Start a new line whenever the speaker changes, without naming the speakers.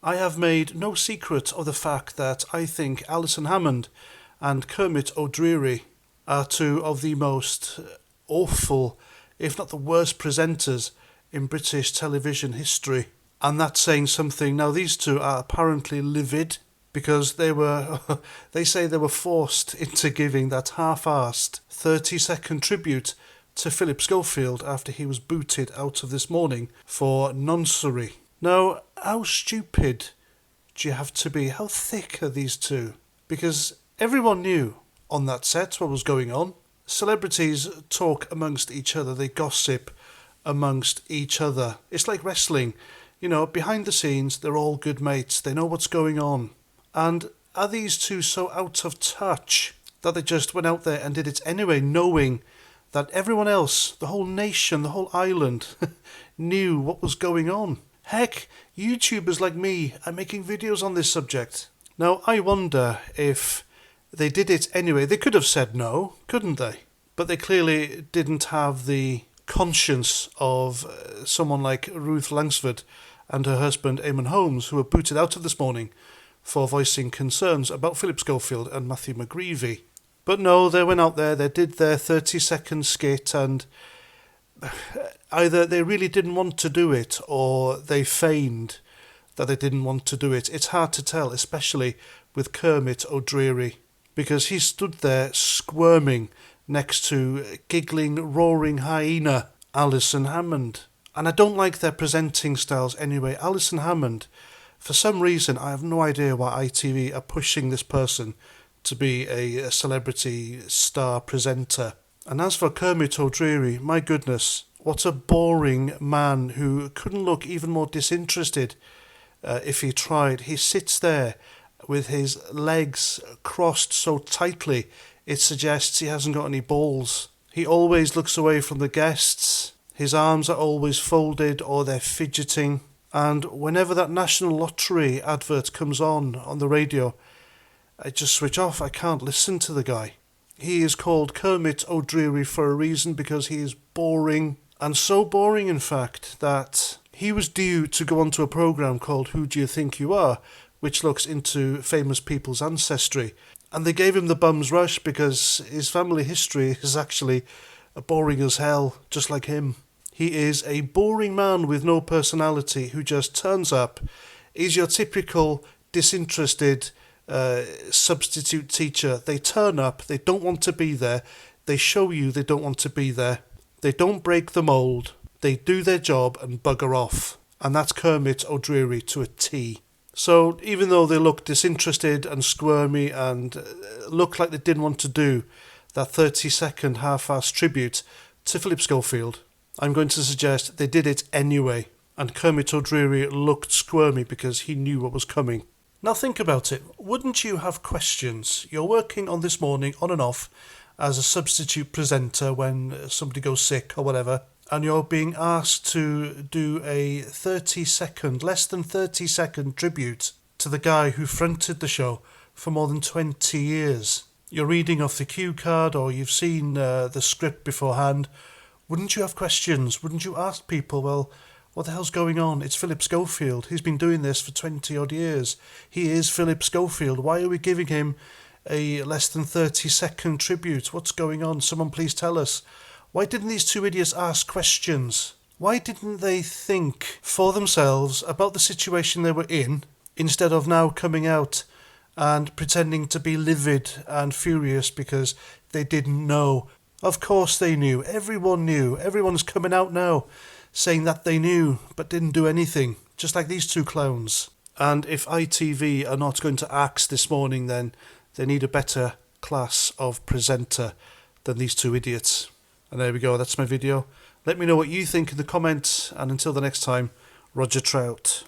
I have made no secret of the fact that I think Alison Hammond and Kermit O'Dreary are two of the most awful, if not the worst presenters in British television history. And that's saying something. Now, these two are apparently livid because they say they were forced into giving that half-arsed 30-second tribute to Philip Schofield after he was booted out of This Morning for noncery. Now, how stupid do you have to be? How thick are these two? Because everyone knew on that set what was going on. Celebrities talk amongst each other, they gossip amongst each other. It's like wrestling. You know, behind the scenes, they're all good mates. They know what's going on. And are these two so out of touch that they just went out there and did it anyway, knowing that everyone else, the whole nation, the whole island, knew what was going on? Heck, YouTubers like me are making videos on this subject. Now, I wonder if they did it anyway. They could have said no, couldn't they? But they clearly didn't have the conscience of someone like Ruth Langsford and her husband Eamon Holmes, who were booted out of This Morning for voicing concerns about Philip Schofield and Matthew McGreevy. But no, they went out there, they did their 30-second skit, and either they really didn't want to do it or they feigned that they didn't want to do it. It's hard to tell, especially with Kermit O'Dreary, because he stood there squirming next to giggling, roaring hyena Alison Hammond. And I don't like their presenting styles anyway. Alison Hammond, for some reason, I have no idea why ITV are pushing this person to be a celebrity star presenter. And as for Kermit O'Dreary, my goodness, what a boring man who couldn't look even more disinterested if he tried. He sits there with his legs crossed so tightly it suggests he hasn't got any balls. He always looks away from the guests. His arms are always folded or they're fidgeting. And whenever that National Lottery advert comes on the radio, I just switch off. I can't listen to the guy. He is called Kermit O'Dreary for a reason, because he is boring. And so boring, in fact, that he was due to go onto a programme called Who Do You Think You Are?, which looks into famous people's ancestry. And they gave him the bum's rush because his family history is actually boring as hell, just like him. He is a boring man with no personality who just turns up. He's your typical disinterested substitute teacher. They turn up, they don't want to be there, they show you they don't want to be there, they don't break the mould, they do their job and bugger off. And that's Kermit O'Dreary to a T. So even though they look disinterested and squirmy and look like they didn't want to do that 30-second half-assed tribute to Philip Schofield, I'm going to suggest they did it anyway. And Kermit O'Dreary looked squirmy because he knew what was coming. Now think about it. Wouldn't you have questions? You're working on This Morning on and off as a substitute presenter when somebody goes sick or whatever, and you're being asked to do a 30-second, less than 30-second tribute to the guy who fronted the show for more than 20 years. You're reading off the cue card or you've seen the script beforehand. Wouldn't you have questions? Wouldn't you ask people, well, what the hell's going on? It's Philip Schofield. He's been doing this for 20-odd years. He is Philip Schofield. Why are we giving him a less than 30-second tribute? What's going on? Someone please tell us. Why didn't these two idiots ask questions? Why didn't they think for themselves about the situation they were in, instead of now coming out and pretending to be livid and furious because they didn't know? Of course they knew. Everyone knew. Everyone's coming out now saying that they knew but didn't do anything, just like these two clowns. And if ITV are not going to axe This Morning, then they need a better class of presenter than these two idiots. And there we go, that's my video. Let me know what you think in the comments, and until the next time, Roger Trout.